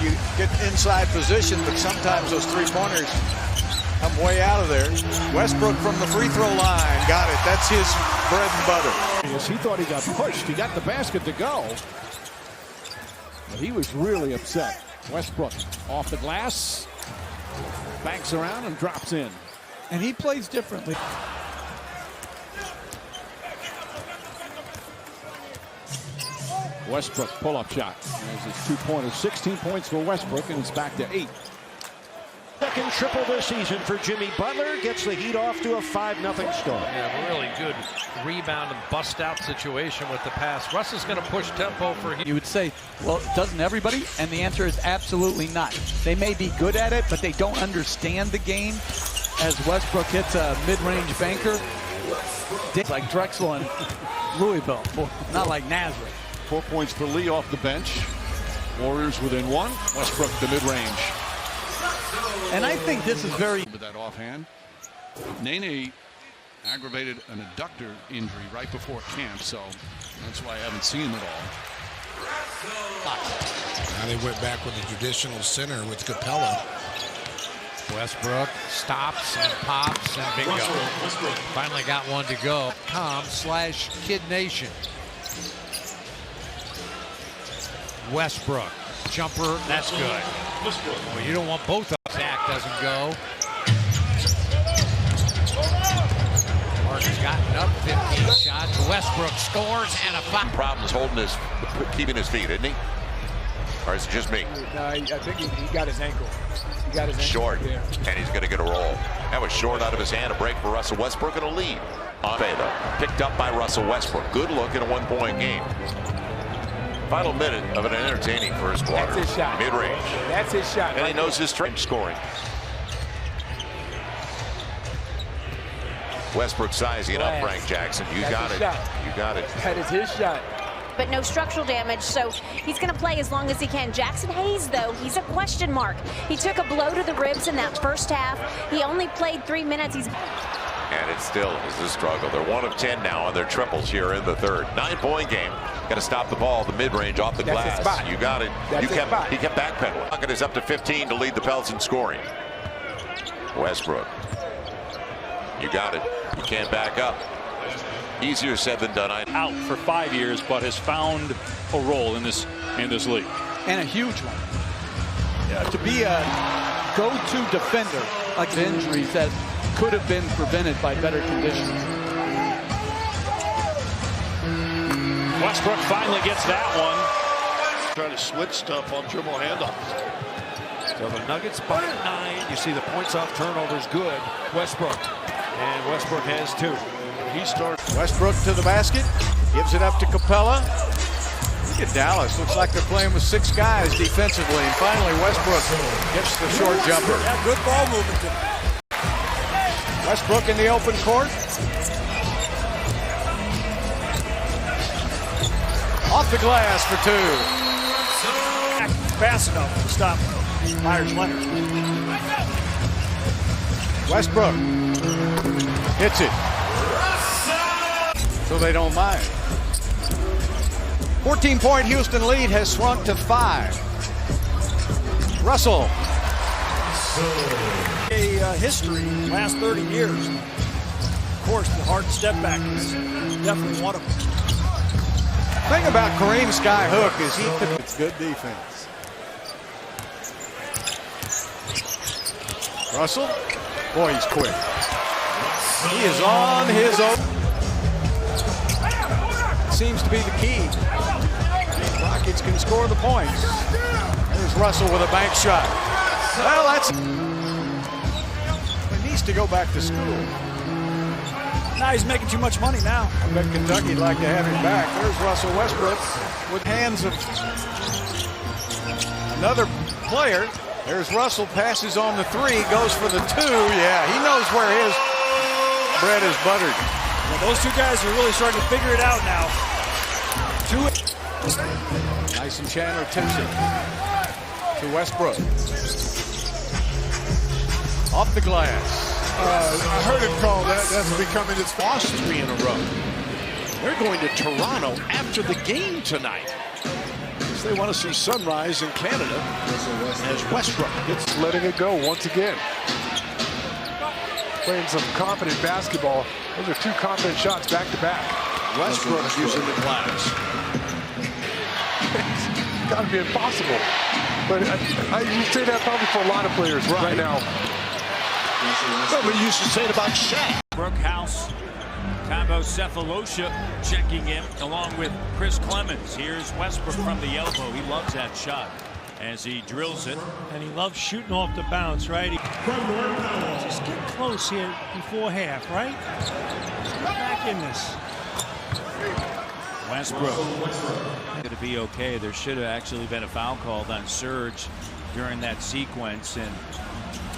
you get inside position, but sometimes those three-pointers come way out of there. Westbrook from the free throw line. Got it. That's his bread and butter. He thought he got pushed. He got the basket to go. But he was really upset. Westbrook off the glass. Banks around and drops in. And he plays differently. Westbrook pull-up shot. There's his two-pointer. 16 points for Westbrook, and it's back to 8. Second triple this season for Jimmy Butler. Gets the Heat off to a 5-0 start. Yeah, really good rebound and bust-out situation with the pass. Russ is going to push tempo for Heat. You would say, well, doesn't everybody? And the answer is absolutely not. They may be good at it, but they don't understand the game. As Westbrook hits a mid-range banker, like Drexel and Louisville, not like Nazareth. 4 points for Lee off the bench. Warriors within 1. Westbrook the mid-range. And I think this is very... With that offhand, Nene aggravated an adductor injury right before camp, so that's why I haven't seen it all. Now they went back with the traditional center with Capella. Westbrook stops and pops and bingo. Finally got one to go. .com/Kid Nation. Westbrook. Jumper, that's good. Well, you don't want both of them. Zach doesn't go. Mark's gotten up 15 shots. Westbrook scores and a foul. Problems keeping his feet, isn't he? Or is it just me? No, I think he got his ankle. He got his ankle short, there. and he's going to get a roll. That was short out of his hand. A break for Russell Westbrook and a lead. Though, picked up by Russell Westbrook. Good look in a one-point game. Final minute of an entertaining first quarter. That's his shot. Mid-range. That's his shot. And he knows his strength scoring. Westbrook sizing it up, Frank Jackson. You got it. You got it. That is his shot. But no structural damage, so he's going to play as long as he can. Jackson Hayes, though, he's a question mark. He took a blow to the ribs in that first half. He only played 3 minutes. And it still is a struggle. They're 1 of 10 now on their triples here in the third. 9-point game. Got to stop the ball, the mid-range off the glass. You got it. He kept backpedaling. Bucket is up to 15 to lead the Pels in scoring. Westbrook. You got it. You can't back up. Easier said than done. Out for 5 years, but has found a role in this league. And a huge one. Yeah, to be a go-to defender, like the injuries that could have been prevented by better conditions. Westbrook finally gets that one. Trying to switch stuff on dribble handoffs. So the Nuggets by 9. You see the points off turnovers good. Westbrook. And Westbrook has 2. He starts. Westbrook to the basket. Gives it up to Capella. Look at Dallas. Looks like they're playing with 6 guys defensively. And finally Westbrook gets the short jumper. Yeah, good ball movement. Westbrook in the open court. Off the glass for 2. Fast enough to stop Myers Leonard. Westbrook hits it. So they don't mind. 14-point Houston lead has shrunk to 5. Russell. A history last 30 years. Of course, the hard step back is definitely one of them. The thing about Kareem Skyhook is it's good defense. Russell, boy, he's quick. He is on his own. Seems to be the key. Rockets can score the points. There's Russell with a bank shot. Well, that's... He needs to go back to school. Now he's making too much money now. I bet Kentucky'd like to have him back. There's Russell Westbrook with hands of another player. There's Russell, passes on the 3, goes for the 2. Yeah, he knows where his bread is buttered. Well, those 2 guys are really starting to figure it out now. Nice and Chandler tips it to Westbrook. Off the glass. I heard him call that. That's becoming its Lost 3 in a row. They're going to Toronto after the game tonight. they want to see sunrise in Canada as Westbrook gets letting it go once again. Playing some confident basketball. Those are two confident shots back to back. Westbrook using the glass. It's got to be impossible. But you say that probably for a lot of players right now. But we used to say it about Shaq. Brookhouse, Cabo Cephalosha checking in along with Chris Clemens. Here's Westbrook from the elbow. He loves that shot as he drills it. And he loves shooting off the bounce, right? Just get close here before half, right? Get back in this. Westbrook going to be okay. There should have actually been a foul called on Serge during that sequence, and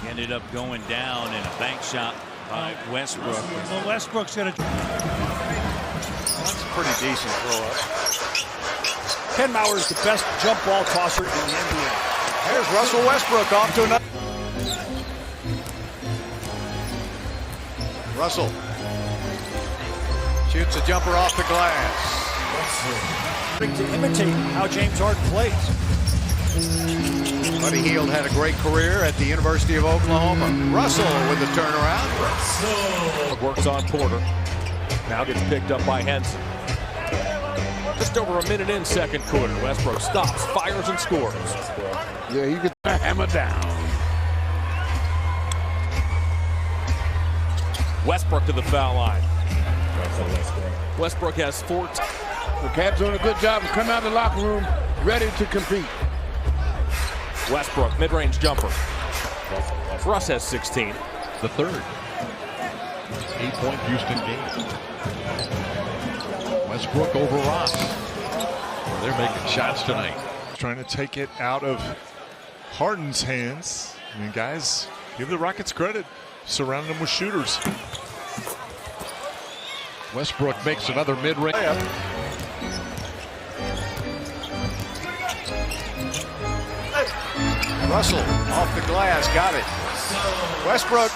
he ended up going down in a bank shot by Westbrook. Well, Westbrook's going to... That's a pretty decent throw up. Ken Mauer's the best jump ball tosser in the NBA. There's Russell Westbrook off to another. Russell shoots a jumper off the glass. To imitate how James Harden plays. Buddy Hield had a great career at the University of Oklahoma. Russell with the turnaround. Works on Porter. Now gets picked up by Henson. Just over a minute in second quarter. Westbrook stops, fires, and scores. Yeah, you could hammer down. Westbrook to the foul line. Westbrook has 14. The Cavs doing a good job of coming out of the locker room ready to compete. Westbrook, mid-range jumper. Russ has 16. The third 8-point Houston game. Westbrook over Ross. They're making shots tonight. Trying to take it out of Harden's hands. I mean, guys, give the Rockets credit. Surrounding them with shooters. Westbrook makes another mid-range. Russell off the glass, got it. Westbrook.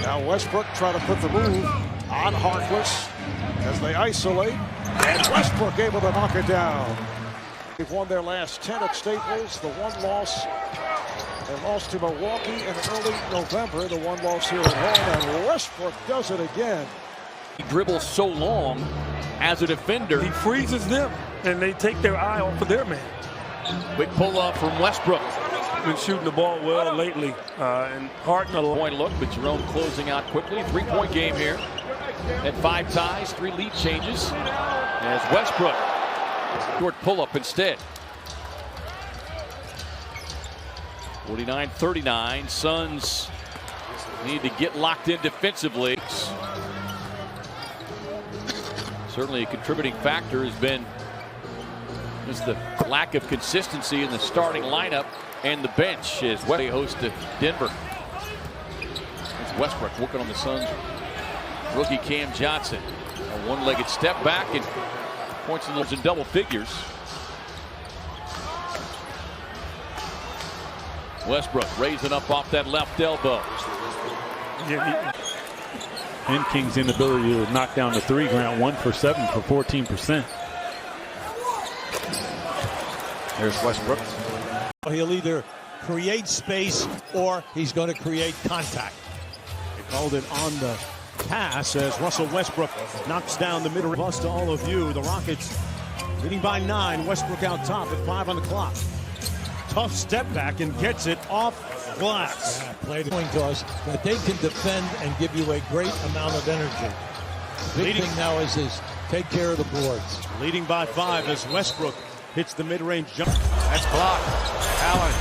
Now Westbrook trying to put the move on Harkless as they isolate. And Westbrook able to knock it down. They've won their last 10 at Staples. The one loss, they lost to Milwaukee in early November. The one loss here at home, and Westbrook does it again. He dribbles so long as a defender. He freezes them, and they take their eye off of their man. Quick pull-up from Westbrook. Been shooting the ball well lately, and Harden a point look, but Jerome closing out quickly. 3-point game here. At 5 ties, 3 lead changes. As Westbrook, short pull-up instead. 49-39. Suns need to get locked in defensively. Certainly a contributing factor has been just the lack of consistency in the starting lineup and the bench as they host to Denver. It's Westbrook working on the Suns. Rookie Cam Johnson. A one-legged step back and points in double figures. Westbrook raising up off that left elbow. And King's inability to knock down the three ground 1 for 7 for 14%. There's Westbrook. He'll either create space or he's going to create contact. They called it on the pass as Russell Westbrook knocks down the middle. Plus to all of you, the Rockets leading by 9. Westbrook out top at 5 on the clock. Tough step back and gets it off glass. Played point to us that they can defend and give you a great amount of energy. The big thing now is take care of the boards. Leading by 5 as Westbrook hits the mid-range jump. That's blocked. Allen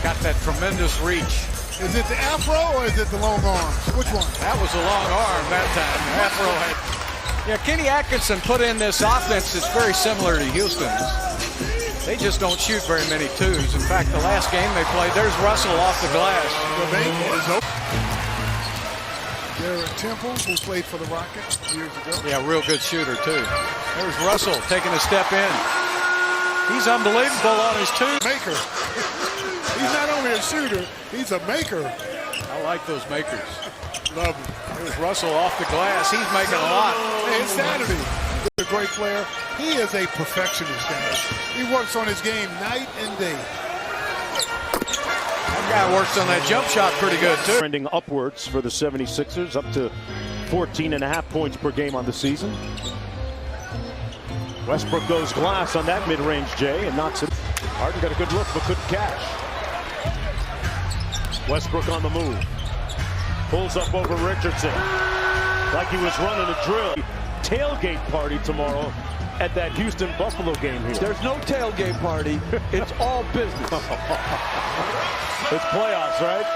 got that tremendous reach. Is it the afro or is it the long arms? Which one? That was a long arm that time. The afro had. Yeah, Kenny Atkinson put in this offense that's very similar to Houston's. They just don't shoot very many twos. In fact, the last game they played, there's Russell off the glass. Garrett Temple, who played for the Rockets years ago. Yeah, real good shooter, too. There's Russell taking a step in. He's unbelievable on his two. Maker. He's not only a shooter, he's a maker. I like those makers. Love him. There's Russell off the glass. He's making a lot. Hey, it's Saturday. A great player. He is a perfectionist, guys. He works on his game night and day. That guy works on that jump shot pretty good, too. Trending upwards for the 76ers, up to 14.5 points per game on the season. Westbrook goes glass on that mid-range, Jay, and knocks it. Harden got a good look, but couldn't cash. Westbrook on the move. Pulls up over Richardson. Like he was running a drill. Tailgate party tomorrow at that Houston-Buffalo game here. There's no tailgate party. It's all business. It's playoffs, right?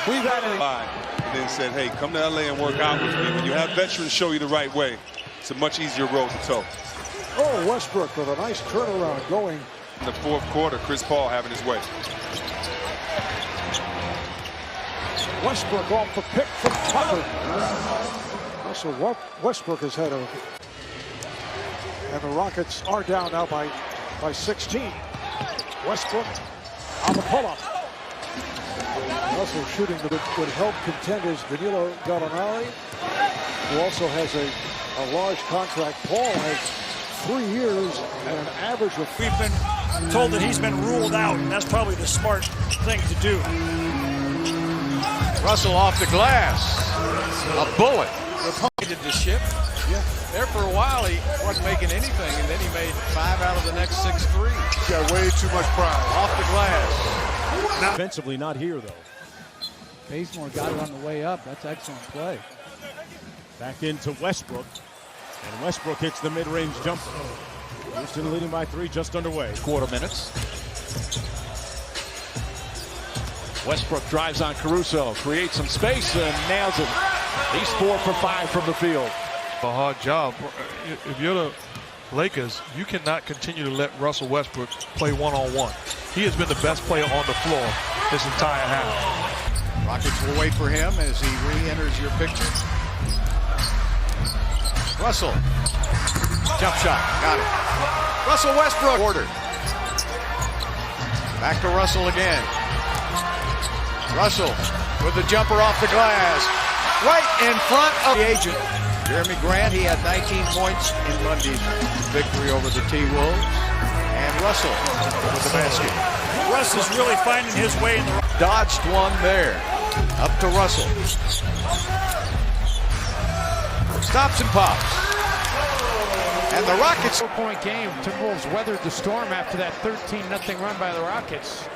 We've had and then said, hey, come to LA and work out with me. When you have veterans show you the right way, it's a much easier road to toe. Oh, Westbrook with a nice turnaround going. In the fourth quarter, Chris Paul having his way. Westbrook off the pick from Tucker. So Westbrook has had a... And the Rockets are down now by 16. Westbrook on the pull-up. Also shooting that would help contenders Danilo Gallinari, who also has a large contract. Paul has 3 years and an average of... We've been told that he's been ruled out, and that's probably the smart thing to do. Russell off the glass. A bullet. Did the ship. Yeah. There for a while, he wasn't making anything, and then he made 5 out of the next 6 threes. Got way too much pride. Off the glass. Offensively, not here, though. Bazemore got it on the way up. That's excellent play. Back into Westbrook. And Westbrook hits the mid-range jumper. Houston leading by 3, just underway. Quarter minutes. Westbrook drives on Caruso, creates some space and nails it. He's 4 for 5 from the field. A hard job. If you're the Lakers, you cannot continue to let Russell Westbrook play one-on-one. He has been the best player on the floor this entire half. Rockets will wait for him as he re-enters your picture. Russell. Jump shot. Got it. Russell Westbrook. Order. Back to Russell again. Russell with the jumper off the glass. Right in front of the agent. Jeremy Grant, he had 19 points in Monday's victory over the T-Wolves. And Russell with the basket. Russ is really finding his way in the... Dodged one there. Up to Russell. Stops and pops. And the Rockets... 4-point game. Timberwolves weathered the storm after that 13-0 run by the Rockets.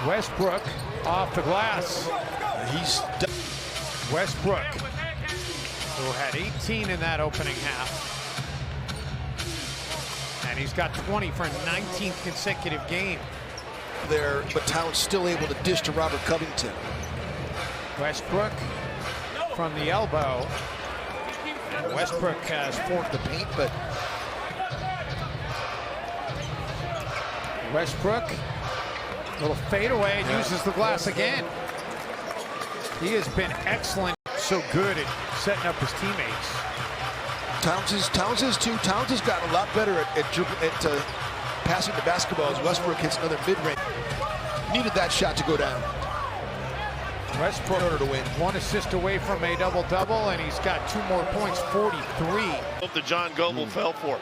Westbrook off the glass. He's... Westbrook, who had 18 in that opening half. And he's got 20 for a 19th consecutive game. There, but Towns still able to dish to Robert Covington. Westbrook from the elbow. And Westbrook has forked the paint, but Westbrook, little fadeaway, and uses the glass again. He has been excellent, so good at setting up his teammates. Towns is too. Towns has gotten a lot better at passing the basketball as Westbrook hits another mid-range. Needed that shot to go down. Westbrook to win. 1 assist away from a double-double, and he's got 2 more points, 43. The John Goble fell for.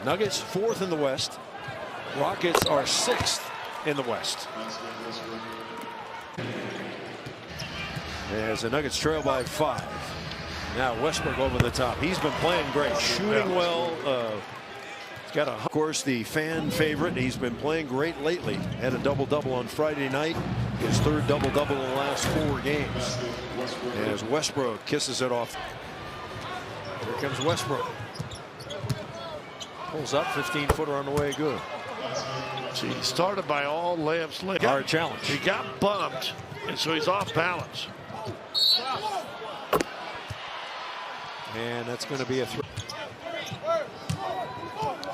Nuggets 4th in the West. Rockets are 6th in the West. As the Nuggets trail by 5. Now Westbrook over the top. He's been playing great, shooting well. He's got of course the fan favorite. He's been playing great lately. Had a double-double on Friday night. His 3rd double-double in the last 4 games. As Westbrook kisses it off. Here comes Westbrook. Pulls up, 15-footer on the way, good. See, he started by all layups late. Hard challenge. He got bumped, and so he's off balance. And that's going to be a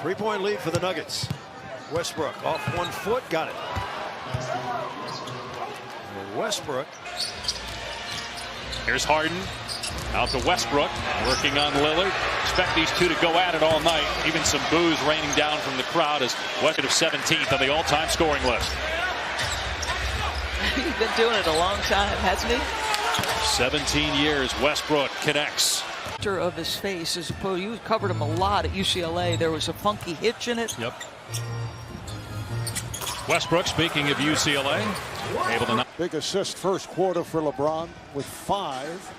3-point lead for the Nuggets. Westbrook off 1 foot, got it. And Westbrook. Here's Harden. Out to Westbrook, working on Lillard. Expect these two to go at it all night. Even some boos raining down from the crowd as Westbrook is 17th on the all-time scoring list. He's been doing it a long time, hasn't he? 17 years, Westbrook connects. Of his face, as opposed, you covered him a lot at UCLA. There was a funky hitch in it. Yep. Westbrook, speaking of UCLA, able to. Big assist first quarter for LeBron with 5.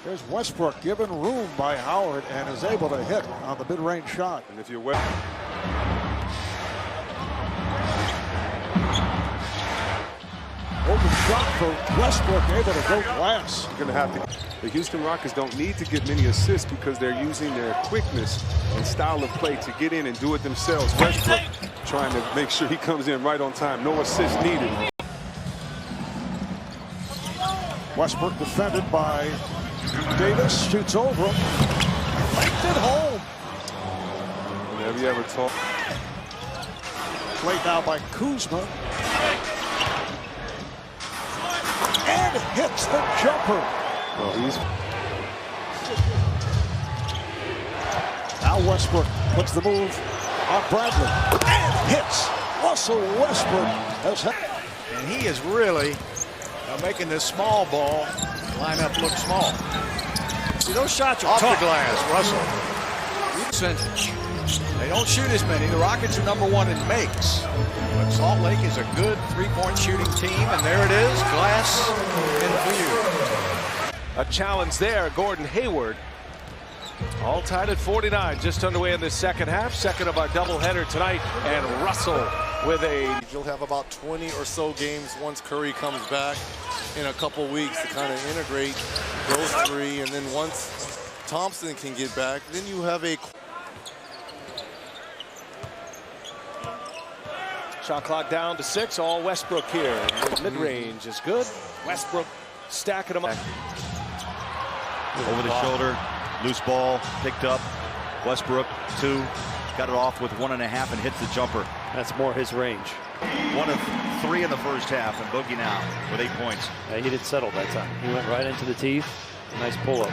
There's Westbrook given room by Howard and is able to hit on the mid-range shot. And if you're open shot for Westbrook, able to go glass. You're going to have to. The Houston Rockets don't need to get many assists because they're using their quickness and style of play to get in and do it themselves. Westbrook trying to make sure he comes in right on time. No assists needed. Westbrook defended by Davis, shoots over him, linked it home. Have you ever talked? Played now by Kuzma. And hits the jumper. Oh, now Westbrook puts the move on Bradley and hits. Russell Westbrook has hit. And he is really making this small ball lineup look small. See, those shots are off tough. the glass, Russell. They don't shoot as many. The Rockets are #1 in makes. But Salt Lake is a good three-point shooting team, and there it is, glass in view. A challenge there, Gordon Hayward. All tied at 49, just underway in the second half. Second of our doubleheader tonight, and Russell with a. You'll have about 20 or so games once Curry comes back in a couple weeks to kind of integrate those 3, and then once Thompson can get back, then you have a. Shot clock down to 6. All Westbrook here. Mid-range is good. Westbrook stacking them up. Over the shoulder, loose ball, picked up. Westbrook, 2, got it off with 1.5 and hits the jumper. That's more his range. 1 of 3 in the first half, and Boogie now with 8 points. Yeah, he didn't settle that time. He went right into the teeth. Nice pull-up.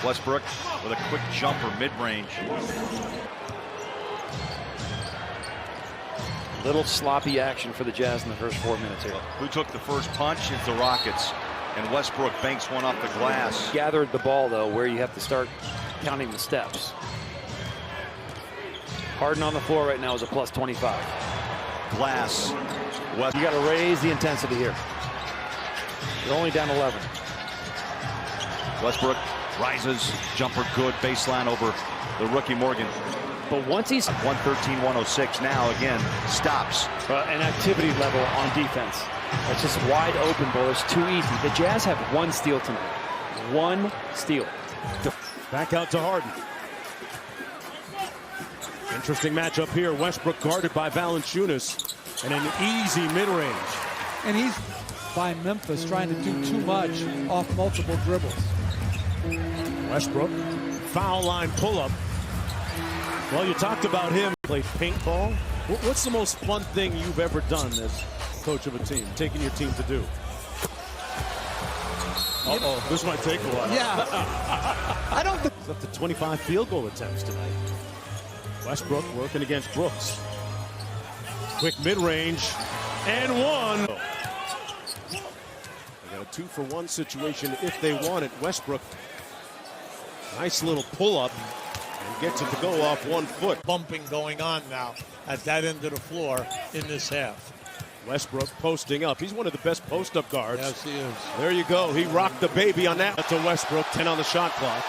Westbrook with a quick jumper, mid-range. Little sloppy action for the Jazz in the first 4 minutes here. Who took the first punch? It's the Rockets. And Westbrook banks one off the glass. Gathered the ball, though, where you have to start counting the steps. Harden on the floor right now is a plus 25. Glass. You got to raise the intensity here. You're only down 11. Westbrook rises, jumper good, baseline over the rookie Morgan. But once he's 113-106 now again stops. An activity level on defense. It's just wide open ball. It's too easy. The Jazz have 1 steal tonight. 1 steal. Back out to Harden. Interesting matchup here. Westbrook guarded by Valanciunas. And an easy mid-range. And he's by Memphis trying to do too much off multiple dribbles. Westbrook, foul line pull-up. Well, you talked about him. Played paintball. What's the most fun thing you've ever done as coach of a team, taking your team to do? Uh-oh, this might take a while. Yeah. I don't think. It's up to 25 field goal attempts tonight. Westbrook working against Brooks. Quick mid-range, and 1. They got a 2-for-1 situation if they want it. Westbrook, nice little pull-up. And gets it to go off 1 foot. Bumping going on now at that end of the floor in this half. Westbrook posting up. He's one of the best post-up guards. Yes, he is. There you go. He rocked the baby on that. To Westbrook, 10 on the shot clock.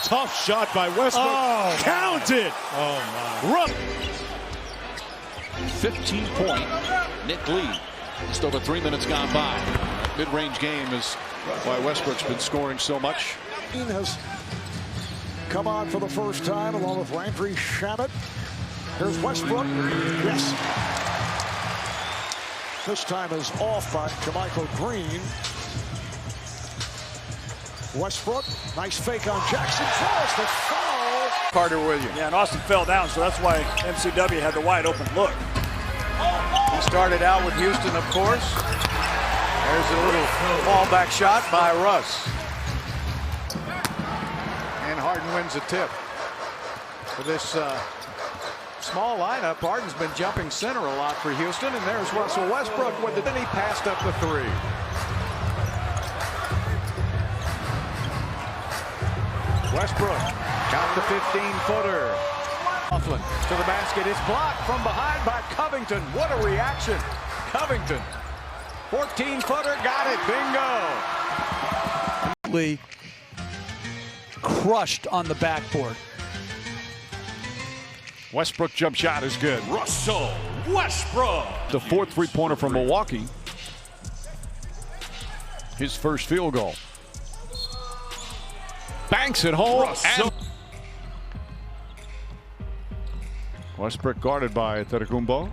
Tough shot by Westbrook. Oh, counted. Oh, my. 15-point Nick lead. Just over 3 minutes gone by. Mid-range game is why Westbrook's been scoring so much. He has come on for the first time along with Landry Shamet. Here's Westbrook. Yes. This time is off by Jermichael Green. Westbrook, nice fake on Jackson. Falls the foul. Carter with you. Yeah, and Austin fell down, so that's why MCW had the wide open look. He started out with Houston, of course. There's a little fallback shot by Russ. And Harden wins the tip. For this small lineup, Harden's been jumping center a lot for Houston, and there's Russell Westbrook with it. Then he passed up the 3. Westbrook got the 15-footer. Coughlin to the basket. It's blocked from behind by Covington. What a reaction. Covington. 14-footer. Got it. Bingo. Crushed on the backboard. Westbrook jump shot is good. Russell Westbrook. The fourth three-pointer from Milwaukee. His first field goal. Banks at home. And Westbrook guarded by Antetokounmpo.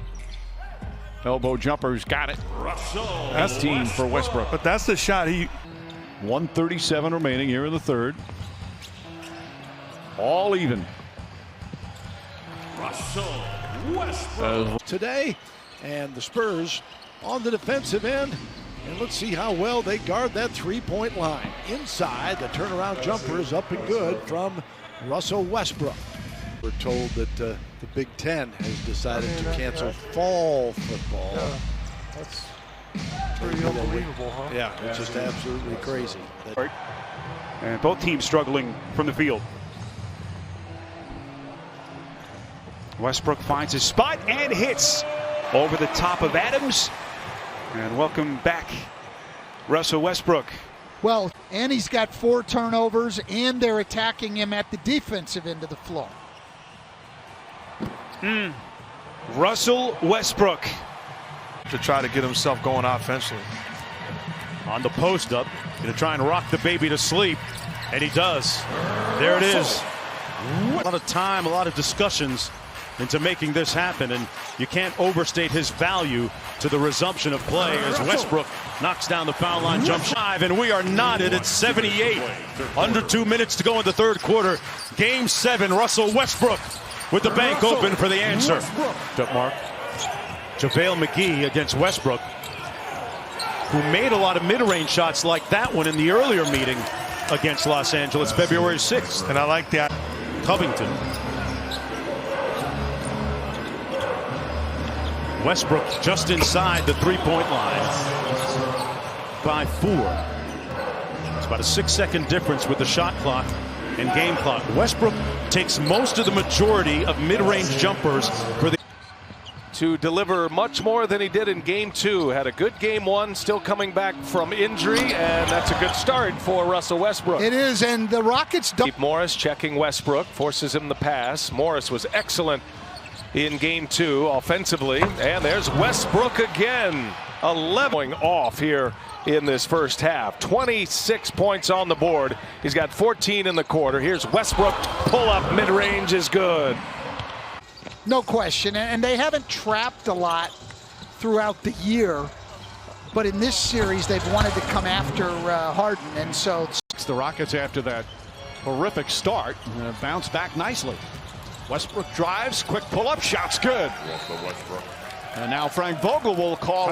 Elbow jumper's got it. That's team for Westbrook. But that's the shot he. 1:37 remaining here in the third. All even. Russell Westbrook. Today, and the Spurs on the defensive end. And let's see how well they guard that three-point line. Inside, the turnaround jumper is up and good from Russell Westbrook. We're told that the Big Ten has decided to cancel fall football. Yeah, that's pretty unbelievable, huh? Yeah, it's just absolutely crazy. And both teams struggling from the field. Westbrook finds his spot and hits over the top of Adams. And welcome back, Russell Westbrook. Well, and he's got 4 turnovers, and they're attacking him at the defensive end of the floor. Russell Westbrook. To try to get himself going offensively. On the post up, going to try and rock the baby to sleep, and he does. There it is. A lot of time, a lot of discussions into making this happen, and you can't overstate his value to the resumption of play as Westbrook knocks down the foul line jump shot. And we are knotted at 78. Under 2 minutes to go in the third quarter. Game 7, Russell Westbrook with the bank open for the answer. Up mark. JaVale McGee against Westbrook, who made a lot of mid-range shots like that one in the earlier meeting against Los Angeles, February 6th. And I like that. Covington. Westbrook just inside the three-point line by 4. It's about a 6-second difference with the shot clock and game clock. Westbrook takes most of the majority of mid-range jumpers for the to deliver much more than he did in game 2. Had a good game 1, still coming back from injury, and that's a good start for Russell Westbrook. It is, and the Rockets don't. Morris checking Westbrook, forces him to pass. Morris was excellent in game 2 offensively, and there's Westbrook again. 11 off here in this first half. 26 points on the board. He's got 14 in the quarter. Here's Westbrook. Pull up mid-range is good. No question, and they haven't trapped a lot throughout the year, but in this series they've wanted to come after Harden, and so the Rockets, after that horrific start, bounce back nicely. Westbrook drives, quick pull-up, shot's good. And now Frank Vogel will call